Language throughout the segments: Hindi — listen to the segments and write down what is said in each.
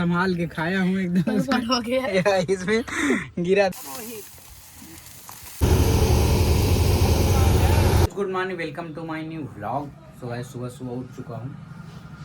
संभाल के खाया हूँ एकदम हो गया इसमें गिरा। Good morning, welcome to my new vlog. सुबह सुबह उठ चुका हूँ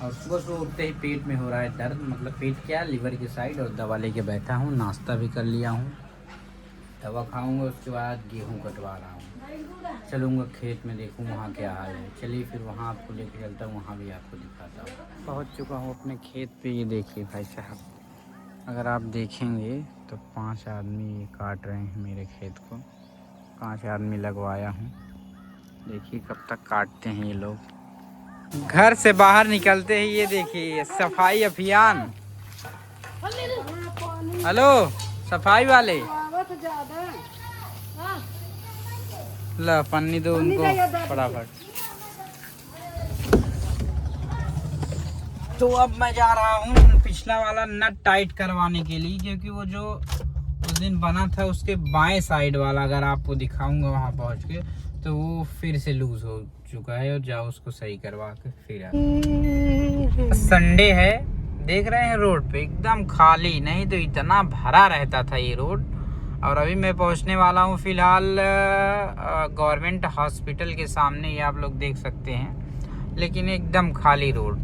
और सुबह उठते ही पेट में हो रहा है दर्द, मतलब पेट क्या, लीवर की साइड, और दवा लेके बैठा हूँ। नाश्ता भी कर लिया हूँ, दवा खाऊंगा, उसके बाद गेहूँ कटवा रहा हूँ। चलूँगा खेत में, देखूँ वहाँ क्या हाल है। चलिए फिर वहाँ आपको लेके चलता हूँ, वहाँ भी आपको दिखाता हूँ। पहुँच चुका हूँ अपने खेत पे। ये देखिए भाई साहब, अगर आप देखेंगे तो 5 आदमी ये काट रहे हैं मेरे खेत को। 5 आदमी लगवाया हूँ, देखिए कब तक काटते हैं ये लोग। घर से बाहर निकलते ही ये देखिए सफाई अभियान। हेलो सफाई वाले, ला पन्नी दो उनको फटाफट। तो अब मैं जा रहा हूँ पिछला वाला नट टाइट करवाने के लिए, क्योंकि वो जो उस दिन बना था उसके बाएं साइड वाला, अगर आपको दिखाऊंगा वहाँ पहुँच के, तो वो फिर से लूज हो चुका है और जाओ उसको सही करवा के फिर आ। संडे है, देख रहे हैं रोड पे एकदम खाली, नहीं तो इतना भरा रहता था ये रोड। और अभी मैं पहुंचने वाला हूं फिलहाल गवर्नमेंट हॉस्पिटल के सामने, ये आप लोग देख सकते हैं, लेकिन एकदम खाली रोड,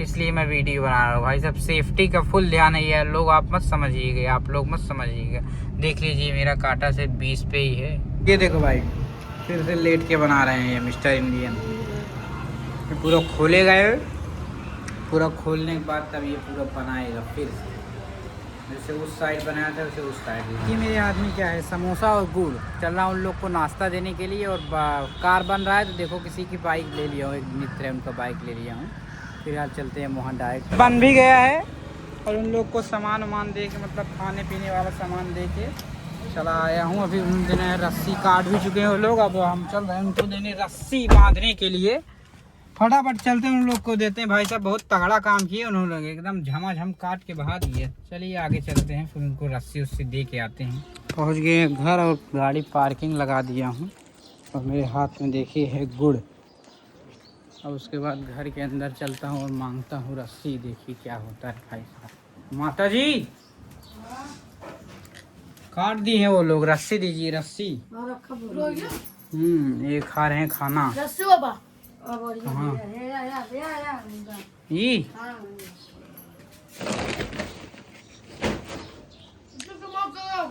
इसलिए मैं वीडियो बना रहा हूँ। भाई साहब सेफ्टी का फुल ध्यान है यार, लोग आप मत समझिएगा, आप लोग मत समझिएगा। देख लीजिए मेरा कांटा से 20 पे ही है। ये देखो भाई, फिर से लेट के बना रहे हैं ये मिस्टर इंडियन। पूरा खोलेगा ये, पूरा खोलने के बाद तब ये पूरा बनाएगा फिर से, जैसे उस साइड बनाया था वैसे उस साइड। ये मेरे आदमी क्या है, समोसा और गुड़। चल रहा हूँ उन लोग को नाश्ता देने के लिए, और कार बन रहा है तो देखो किसी की बाइक ले लिया हूँ, एक मित्र है उनका बाइक ले लिया हूँ। फिलहाल चलते हैं वहाँ डायरेक्ट। बन भी गया है और उन लोग को सामान वामान दे के, मतलब खाने पीने वाला सामान दे के चला आया हूँ। अभी उन दिनों रस्सी काट भी चुके हैं वो लोग, अब हम चल रहे हैं उनको देने रस्सी बांधने के लिए। फटाफट चलते हैं उन लोग को देते हैं। भाई साहब बहुत तगड़ा काम किए उन्होंने, एकदम झमाझम काट के बहा दिए। चलिए आगे चलते हैं, फिर उनको रस्सी उस्सी दे के आते हैं। पहुंच गए हैं घर और गाड़ी पार्किंग लगा दिया हूं, और मेरे हाथ में देखिए है गुड़। और उसके बाद घर के अंदर चलता हूं और मांगता हूं रस्सी, देखिए क्या होता है। भाई साहब माता जी काट दी है वो लोग, रस्सी दीजिए रस्सी। ये खा रहे हैं खाना। कहाँ ये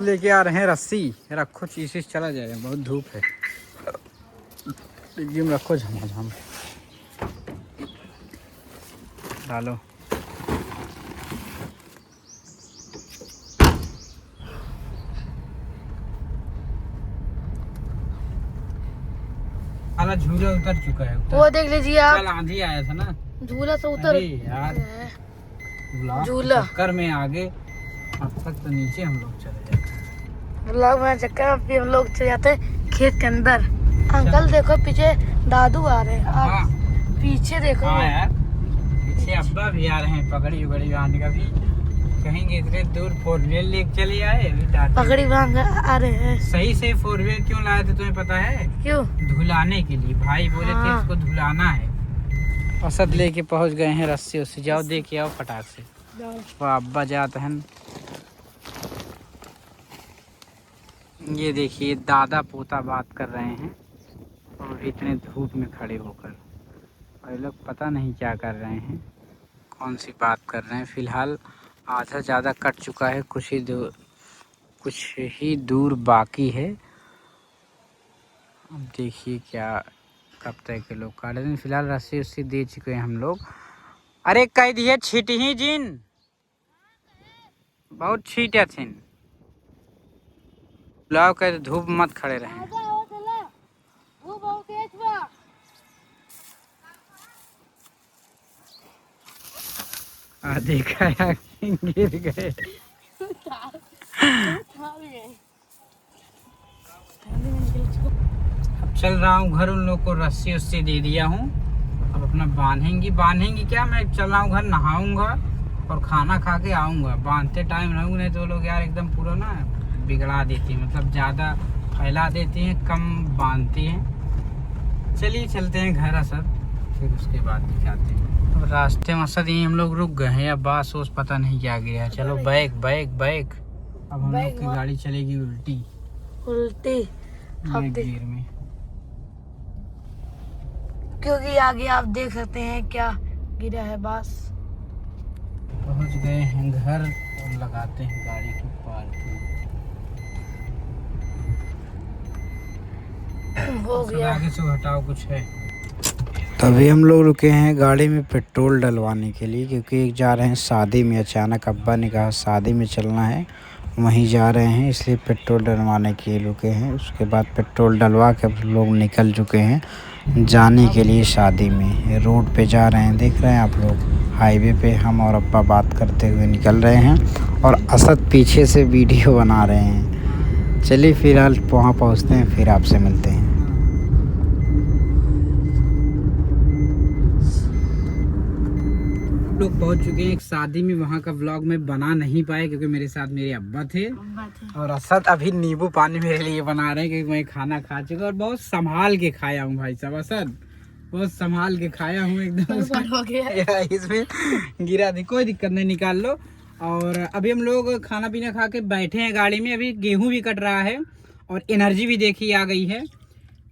लेके आ रहे हैं रस्सी। रखो चीज चला जाएगा, बहुत धूप है, जिम रखो झमाझम डालो। सारा झूला उतर चुका है, वो देख लीजिए आप, कल आंधी आया था ना, झूला से उतर यार झूला चक्कर में आगे अब तक तो नीचे हम लोग चले जाते। ब्लॉग में चक्कर में हम लोग चले जाते हैं खेत के अंदर। अंकल देखो पीछे दादू आ रहे हैं, आप पीछे देखो। हाँ यार पीछे अब्बा भी आ रहे हैं, पकड़ी उगड़ी बांध का भी। कहेंगे इतने दूर 4 व्हीलर लेके चले आए, पकड़ी बांध आ रहे हैं। सही से 4 व्हीलर क्यों लाए थे तुम्हें पता है? क्यों? धुलाने के लिए, भाई बोले थे इसको धुलाना है। औसत लेके पहुंच गए हैं रस्सी उस्सी, जाओ देख आओ फटाक से। वो अब्बा जाते हैं। ये देखिए दादा पोता बात कर रहे हैं, और इतने धूप में खड़े होकर, और ये लोग पता नहीं क्या कर रहे हैं, कौन सी बात कर रहे हैं। फिलहाल आधा ज़्यादा कट चुका है, कुछ ही दूर बाकी है। अब देखिए क्या कब तक के लोग काट रहे हैं। फिलहाल रस्सी उस्सी दे चुके हैं हम लोग। अरे कह दिए छीट ही जिन, बहुत छीटे थे। बुलाओ कह धूप मत खड़े रहे। देखा यार गिर गए। अब चल रहा हूँ घर, उन लोग को रस्सी उस्सी दे दिया हूँ। अब अपना बांधेंगी क्या, मैं चल रहा हूँ घर, नहाऊंगा और खाना खा के आऊँगा। बांधते टाइम रहूँगा, नहीं तो लोग यार एकदम पूरा ना बिगड़ा देती हैं, मतलब ज़्यादा फैला देती हैं, कम बांधती हैं। चलिए चलते हैं घर असर, फिर उसके बाद दिखाते हैं। अब रास्ते में सद यहीं हम लोग रुक गए हैं, अब बास ओस पता नहीं क्या गया। चलो बैक बैक बैक। अब हम लोग की गाड़ी चलेगी उल्टी उल्टी एक गियर में, क्योंकि आगे आप देख सकते हैं क्या गिरा है। बस पहुंच गए हैं घर और लगाते हैं गाड़ी की पार्किंग। हो गया। आगे से हटाओ कुछ है। तभी हम लोग रुके हैं गाड़ी में पेट्रोल डलवाने के लिए, क्योंकि जा रहे हैं शादी में। अचानक अब्बा ने कहा शादी में चलना है, वहीं जा रहे हैं, इसलिए पेट्रोल डलवाने के लिए रुके हैं। उसके बाद पेट्रोल डलवा के अब लोग निकल चुके हैं जाने के लिए शादी में। रोड पे जा रहे हैं, देख रहे हैं आप लोग। हाईवे पे हम और अब्बा बात करते हुए निकल रहे हैं और असद पीछे से वीडियो बना रहे हैं। चलिए फिलहाल वहाँ पहुँचते हैं, फिर आपसे मिलते हैं। लोग पहुंच चुके हैं एक शादी में, वहाँ का व्लॉग में बना नहीं पाए क्योंकि मेरे साथ मेरे अब्बा थे और असद अभी नींबू पानी मेरे लिए बना रहे हैं, क्योंकि मैं खाना खा चुका और बहुत संभाल के खाया हूँ भाई साहब। असद बहुत संभाल के खाया हूँ एकदम। इसमें गिरा थी, कोई दिक्कत नहीं, निकाल लो। और अभी हम लोग खाना पीना खा के बैठे हैं गाड़ी में। अभी गेहूं भी कट रहा है और एनर्जी भी देखी आ गई है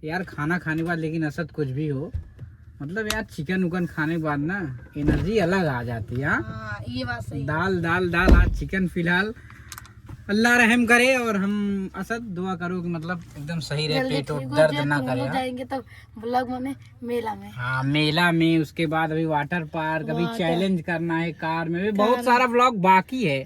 यार खाना खाने के बाद। लेकिन असद कुछ भी हो, मतलब यार चिकन उकन खाने के बाद ना एनर्जी अलग आ जाती है। ये बात सही। दाल दाल दाल, आज चिकन फिलहाल। अल्लाह रहम करे और हम असद दुआ करो कि मतलब एकदम सही रहे, पेट और दर्द ना करे। जाएंगे तब ब्लॉग में मेला में। हाँ मेला में, उसके बाद अभी वाटर पार्क, अभी चैलेंज करना है कार में, अभी बहुत सारा व्लॉग बाकी है।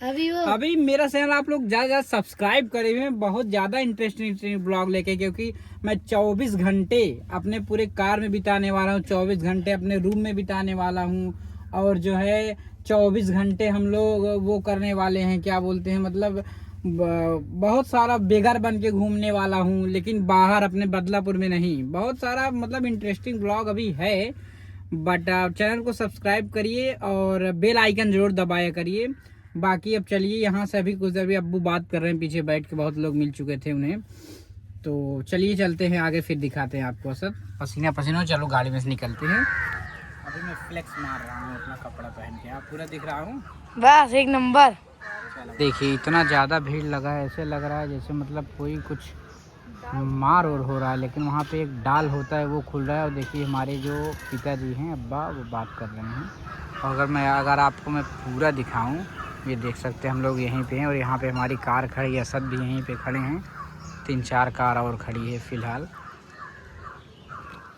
अभी मेरा चैनल आप लोग ज्यादा सब्सक्राइब करे हुए, बहुत ज्यादा इंटरेस्टिंग ब्लॉग लेके, क्योंकि मैं 24 घंटे अपने पूरे कार में बिताने वाला हूँ, 24 घंटे अपने रूम में बिताने वाला हूँ और जो है 24 घंटे हम लोग वो करने वाले हैं, क्या बोलते हैं, मतलब बहुत सारा बेघर बन के घूमने वाला हूँ, लेकिन बाहर अपने बदलापुर में नहीं। बहुत सारा मतलब इंटरेस्टिंग ब्लॉग अभी है, बट चैनल को सब्सक्राइब करिए और बेल आइकन जरूर दबाया करिए। बाकी अब चलिए यहाँ से, अभी कुछ देर भी अब्बू बात कर रहे हैं पीछे बैठ के, बहुत लोग मिल चुके थे उन्हें, तो चलिए चलते हैं आगे, फिर दिखाते हैं आपको। सब पसीना पसीना, चलो गाड़ी में से निकलते हैं। अभी मैं फ्लेक्स मार रहा हूँ अपना कपड़ा पहन के, आप पूरा दिख रहा हूँ बस एक नंबर। देखिए इतना ज़्यादा भीड़ लगा है, ऐसे लग रहा है जैसे मतलब कोई कुछ मार और हो रहा है, लेकिन वहाँ पे एक डाल होता है वो खुल रहा है। और देखिए हमारे जो पिताजी हैं अब्बा, वो बात कर रहे हैं। और अगर आपको मैं पूरा दिखाऊं, ये देख सकते हैं हम लोग यहीं पे हैं और यहाँ पे हमारी कार खड़ी है, असद भी यहीं पे खड़े हैं, 3-4 कार और खड़ी है फिलहाल।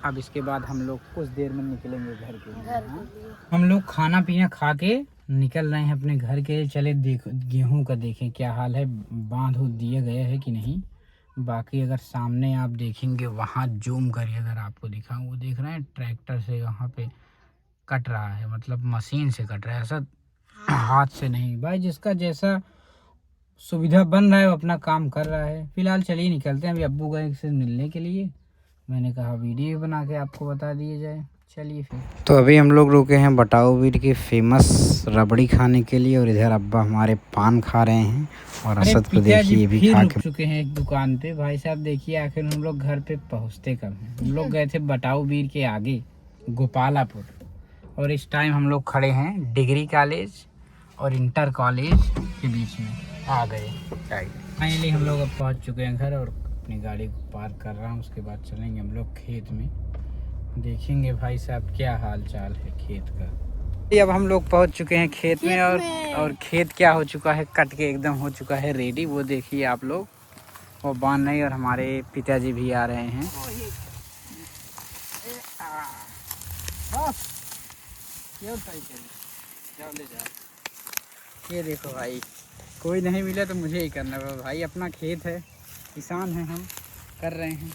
अब इसके बाद हम लोग कुछ देर में निकलेंगे घर के लिए। हम लोग खाना पीना खा के निकल रहे हैं अपने घर के लिए। चले गेहूं का देखें क्या हाल है, बांध दिए गए हैं कि नहीं। बाकी अगर सामने आप देखेंगे, वहाँ जूम करिए, अगर आपको दिखाऊं, वो देख रहे हैं ट्रैक्टर से वहाँ पे कट रहा है, मतलब मशीन से कट रहा है, ऐसा हाथ से नहीं। भाई जिसका जैसा सुविधा बन रहा है वो अपना काम कर रहा है। फिलहाल चलिए निकलते हैं, अभी अब्बू गए से मिलने के लिए, मैंने कहा वीडियो बना के आपको बता दिए जाए। चलिए फिर। तो अभी हम लोग रुके हैं बटाऊवीर की फेमस रबड़ी खाने के लिए, और इधर अब्बा हमारे पान खा रहे हैं और असद को देखिए भी खा के चुके हैं एक दुकान पे। भाई साहब देखिए आखिर हम लोग घर पे पहुँचते कब हैं। हम लोग गए थे बटाऊवीर के आगे गोपालापुर, और इस टाइम हम लोग खड़े हैं डिग्री कॉलेज और इंटर कॉलेज के बीच में आ गए। फाइनली हम लोग अब पहुँच चुके हैं घर, और अपनी गाड़ी को पार्क कर रहा हूँ। उसके बाद चलेंगे हम लोग खेत में, देखेंगे भाई साहब क्या हाल चाल है खेत का। अब हम लोग पहुंच चुके हैं खेत में, और खेत क्या हो चुका है, कट के एकदम हो चुका है रेडी। वो देखिए आप लोग, वो बांध नहीं, और हमारे पिताजी भी आ रहे हैं। ये देखो भाई, कोई नहीं मिला तो मुझे ही करना है भाई, अपना खेत है, किसान हैं हम, कर रहे हैं।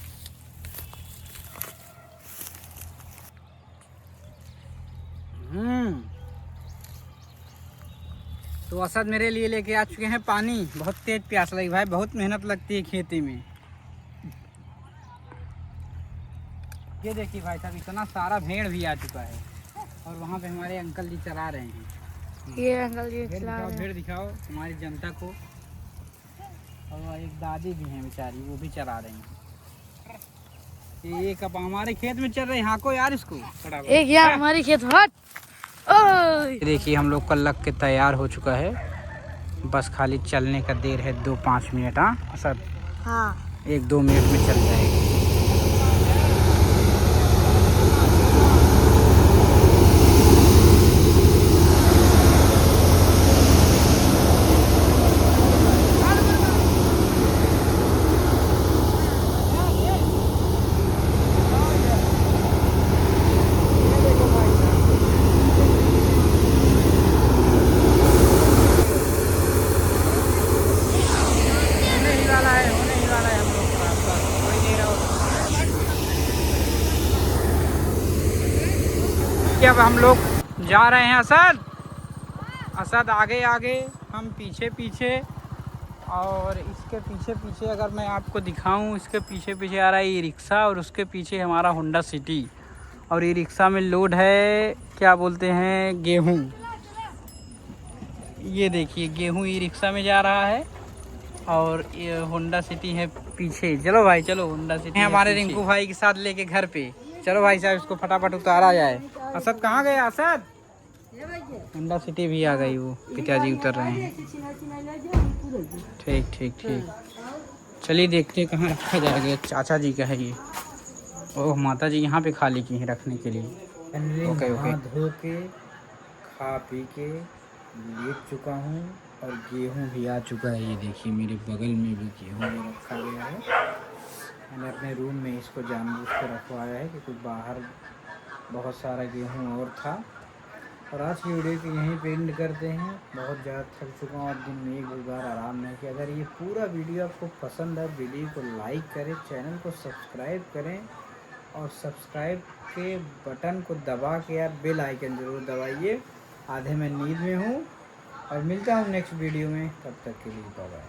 तो असद मेरे लिए लेके आ चुके हैं पानी। बहुत तेज प्यास लगी भाई, बहुत मेहनत लगती है खेती में। ये देखिए भाई साहब, इतना सारा भेड़ भी आ चुका है, और वहाँ पे हमारे अंकल जी चला रहे हैं। ये अंकल जी चला रहे हैं। भेड़ दिखाओ हमारी जनता को। और एक दादी भी हैं बेचारी, वो भी चला रही हैं। एक अब हमारे खेत में चल रहे हैं, हाँ को यार इसको एक यार हमारी खेत हट। ओए देखिए हम लोग का लग के तैयार हो चुका है, बस खाली चलने का देर है 2-5 मिनट। हाँ सर, हाँ 1-2 मिनट में चल जाएगी। होने ही वाला है हम लोग का, बस थोड़ी देर और। अब हम लोग जा रहे हैं असद। असद आगे आगे, हम पीछे पीछे। और इसके पीछे पीछे अगर मैं आपको दिखाऊं, इसके पीछे पीछे आ रहा है ई रिक्शा और उसके पीछे हमारा होंडा सिटी। और ई रिक्शा में लोड है, क्या बोलते हैं, गेहूं। ये देखिए गेहूं ई रिक्शा में जा रहा है और ये होंडा सिटी है पीछे। चलो भाई चलो, होंडा सिटी हमारे रिंकू भाई के साथ लेके घर पे। चलो भाई साहब इसको फटाफट उतारा जाए। असद कहाँ गए असद? होंडा सिटी भी आ गई, वो पिताजी उतर रहे हैं। ठीक ठीक ठीक, चलिए देखते हैं कहाँ रखा जाएगा। चाचा जी का है ये। ओह माता जी यहाँ पे खाली की हैं रखने के लिए। Okay okay. धो के खा पी के लेट चुका हूँ और गेहूँ भी आ चुका है। ये देखिए मेरे बगल में भी गेहूँ रखा गया है। मैंने अपने रूम में इसको जानबूझ कर रखवाया है क्योंकि बाहर बहुत सारा गेहूँ और था। और आज की वीडियो को यहीं पे एंड करते हैं। बहुत ज़्यादा थक चुका हूँ और दिन में एक बार आराम नहीं किया। अगर ये पूरा वीडियो आपको पसंद है, वीडियो को लाइक करें, चैनल को सब्सक्राइब करें और सब्सक्राइब के बटन को दबा के यार बेल आइकन ज़रूर दबाइए। आधे मैं नींद में हूँ और मिलता हूँ नेक्स्ट वीडियो में, तब तक के लिए बाय बाय।